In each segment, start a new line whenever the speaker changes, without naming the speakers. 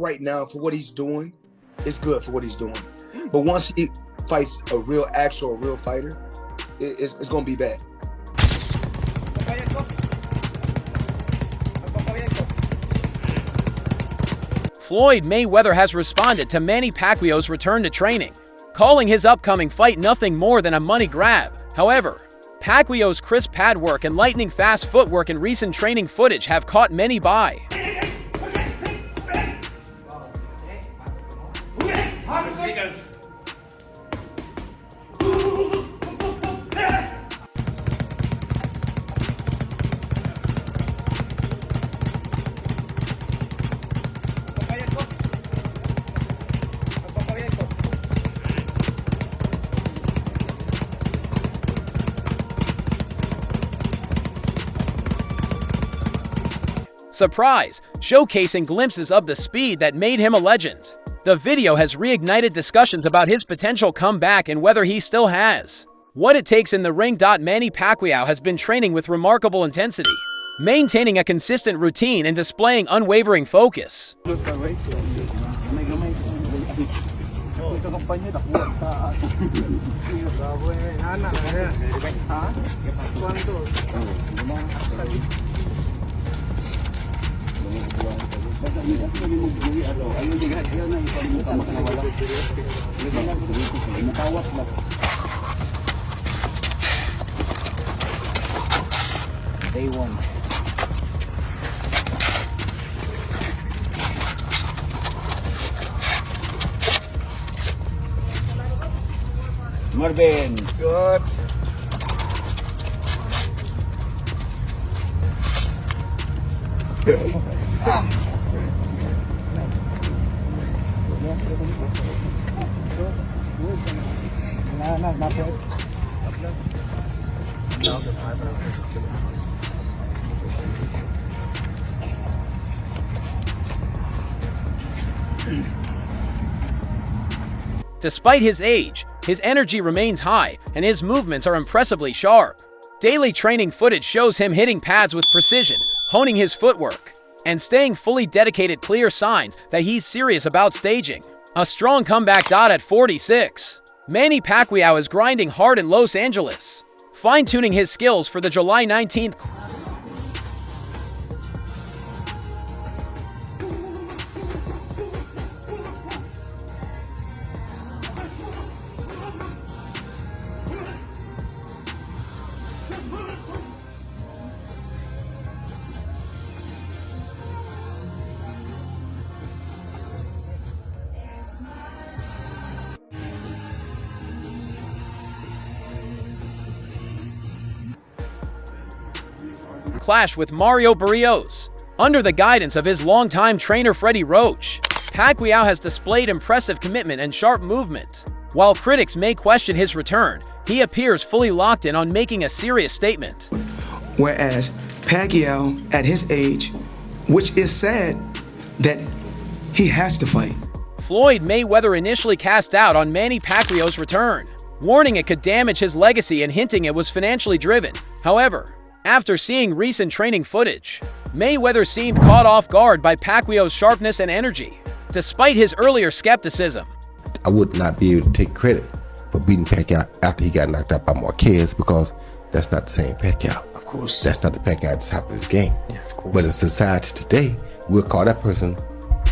right now for what he's doing, it's good for what he's doing. But once he fights a real fighter, it's going to be bad.
Floyd Mayweather has responded to Manny Pacquiao's return to training, calling his upcoming fight nothing more than a money grab. However, Pacquiao's crisp pad work and lightning-fast footwork in recent training footage have caught many by. Surprise, showcasing glimpses of the speed that made him a legend. The video has reignited discussions about his potential comeback and whether he still has what it takes in the ring. Manny Pacquiao has been training with remarkable intensity, maintaining a consistent routine and displaying unwavering focus.
Day one. Marvin.
Good.
Despite his age, his energy remains high and his movements are impressively sharp. Daily training footage shows him hitting pads with precision, honing his footwork, and staying fully dedicated, clear signs that he's serious about staging a strong comeback. At 46, Manny Pacquiao is grinding hard in Los Angeles, fine-tuning his skills for the July 19th clash with Mario Barrios. Under the guidance of his longtime trainer Freddie Roach, Pacquiao has displayed impressive commitment and sharp movement. While critics may question his return, he appears fully locked in on making a serious statement.
Whereas Pacquiao, at his age, which is sad that he has to fight.
Floyd Mayweather initially cast doubt on Manny Pacquiao's return, warning it could damage his legacy and hinting it was financially driven. However, after seeing recent training footage, Mayweather seemed caught off guard by Pacquiao's sharpness and energy, despite his earlier skepticism.
I would not be able to take credit for beating Pacquiao after he got knocked out by Marquez, because that's not the same Pacquiao.
Of course.
That's not the Pacquiao at the top of his game.
Yeah, of course.
But in society today, we'll call that person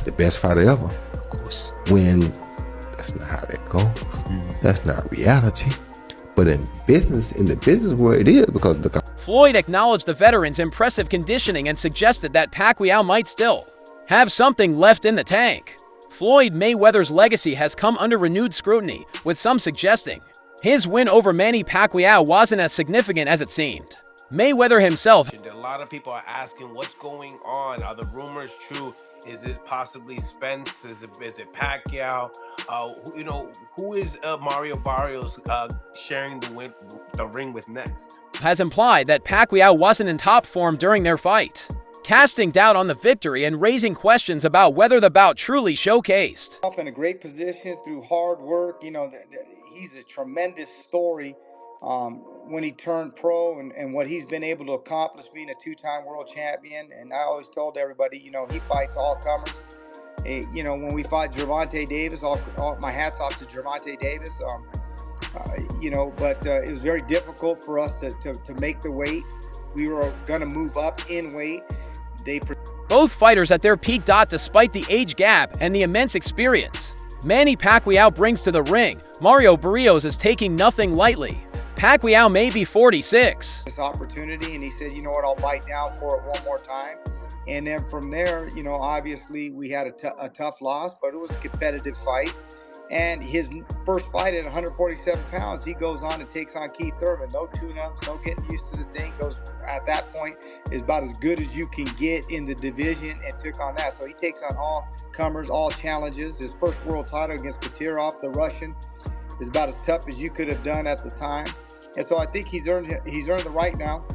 the best fighter ever.
Of course.
When that's not how that goes. That's not reality. But in the business world, it is, because
Floyd acknowledged the veteran's impressive conditioning and suggested that Pacquiao might still have something left in the tank. Floyd Mayweather's legacy has come under renewed scrutiny, with some suggesting his win over Manny Pacquiao wasn't as significant as it seemed. Mayweather himself.
A lot of people are asking what's going on. Are the rumors true? Is it possibly Spence? Is it Pacquiao? Who is Mario Barrios sharing the ring with next?
Has implied that Pacquiao wasn't in top form during their fight, casting doubt on the victory and raising questions about whether the bout truly showcased.
In a great position through hard work. He's a tremendous story when he turned pro and what he's been able to accomplish being a two-time world champion. And I always told everybody, he fights all comers. You know, when we fought Gervonta Davis, all my hats off to Gervonta Davis. You know, but it was very difficult for us to make the weight. We were going to move up in weight.
Both fighters at their peak. Despite the age gap and the immense experience Manny Pacquiao brings to the ring, Mario Barrios is taking nothing lightly. Pacquiao may be 46.
This opportunity, and he said, you know what, I'll bite down for it one more time. And then from there, you know, obviously we had a tough loss, but it was a competitive fight. And his first fight at 147 pounds, he goes on and takes on Keith Thurman. No tune-ups, no getting used to the thing. Goes at that point is about as good as you can get in the division, and took on that. So he takes on all comers, all challenges. His first world title against Petirov, the Russian, is about as tough as you could have done at the time. And so I think he's earned the right now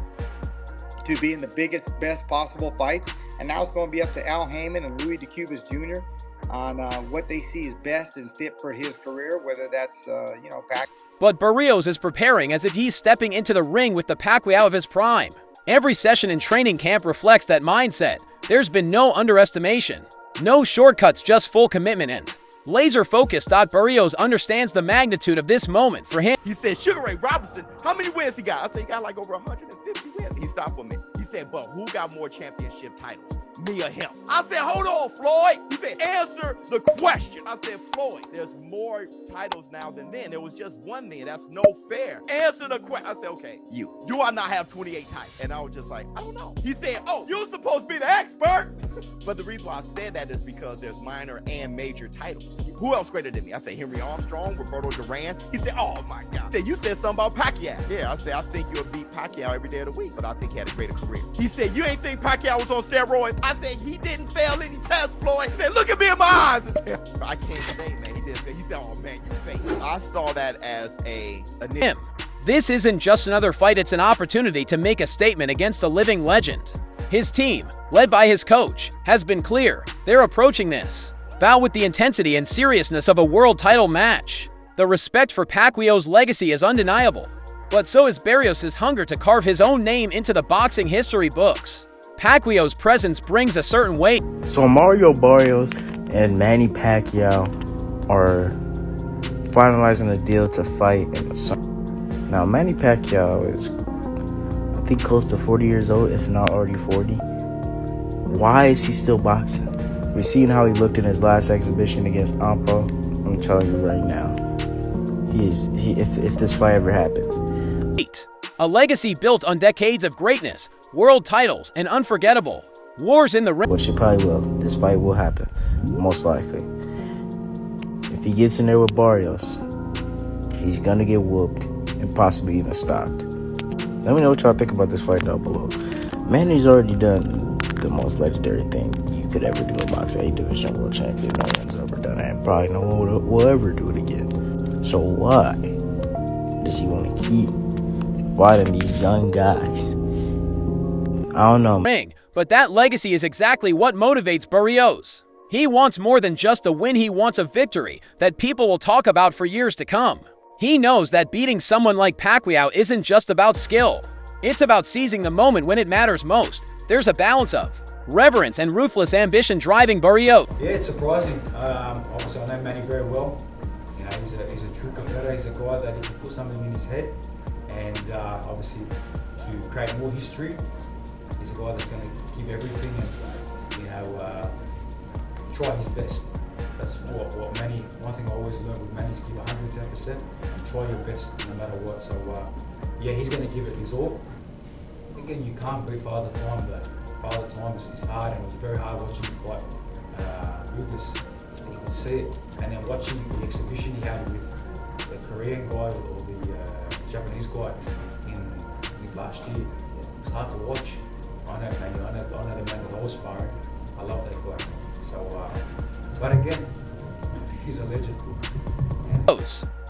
to be in the biggest, best possible fights. And now it's going to be up to Al Heyman and Louis DeCubas Jr. on what they see is best and fit for his career, whether that's, you know,
But Barrios is preparing as if he's stepping into the ring with the Pacquiao of his prime. Every session in training camp reflects that mindset. There's been no underestimation, no shortcuts, just full commitment and laser-focused. Barrios understands the magnitude of this moment for him.
He said, Sugar Ray Robinson, how many wins he got? I said, he got like over 150 wins. He stopped for me. He said, but who got more championship titles? Me or him? I said, hold on, Floyd. He said, answer the question. I said, Floyd, there's more titles now than then. There was just one then. That's no fair. Answer the question. I said, okay, you. Do I not have 28 titles? And I was just like, I don't know. He said, oh, you're supposed to be the expert. But the reason why I said that is because there's minor and major titles. Who else greater than me? I said, Henry Armstrong, Roberto Duran. He said, oh my God. He said, you said something about Pacquiao. Yeah, I said, I think you'll beat Pacquiao every day of the week, but I think he had a greater career. He said, you ain't think Pacquiao was on steroids? I said, he didn't fail any tests, Floyd. He said, look at me in my eyes. I can't say, man. He didn't say. He said, oh man, you fake. I saw that as him.
This isn't just another fight, it's an opportunity to make a statement against a living legend. His team, led by his coach, has been clear. They're approaching this bout with the intensity and seriousness of a world title match. The respect for Pacquiao's legacy is undeniable, but so is Barrios' hunger to carve his own name into the boxing history books. Pacquiao's presence brings a certain weight.
So Mario Barrios and Manny Pacquiao are finalizing a deal to fight in the summer. Now Manny Pacquiao is, I think, close to 40 years old, if not already 40. Why is he still boxing? We've seen how he looked in his last exhibition against Ampo. I'm telling you right now, if this fight ever happens.
A legacy built on decades of greatness, world titles, and unforgettable wars in the ring.
Which it probably will. This fight will happen, most likely. If he gets in there with Barrios, he's gonna get whooped and possibly even stopped. Let me know what y'all think about this fight down below. Manny's already done the most legendary thing you could ever do in boxing. A division world champion. No one's ever done that, and probably no one will ever do it again. So why does he want to keep fighting these young guys? I don't know.
But that legacy is exactly what motivates Barrios. He wants more than just a win, he wants a victory that people will talk about for years to come. He knows that beating someone like Pacquiao isn't just about skill. It's about seizing the moment when it matters most. There's a balance of reverence and ruthless ambition driving Barrios.
Yeah, it's surprising. Obviously, I know Manny very well. You know, he's a true competitor. He's a guy that if you put something in his head, and obviously to create more history, he's a guy that's going to give everything and, you know, try his best. That's what Manny. One thing I always learned with Manny is give 110% and try your best no matter what. So yeah, he's going to give it his all. Again, you can't beat Father Time, but Father Time is hard, and it was very hard watching him fight Lucas. You can see it, and then watching the exhibition he had with the Korean guy or the Japanese guy in last year. It's hard to watch. I know Manny. I know the man that I was sparring. I love that guy. So, but again, he's a legend.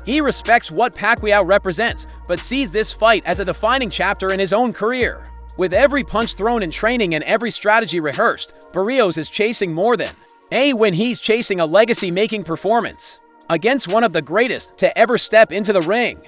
He respects what Pacquiao represents, but sees this fight as a defining chapter in his own career. With every punch thrown in training and every strategy rehearsed, Barrios is chasing more than a win. He's chasing a legacy-making performance against one of the greatest to ever step into the ring.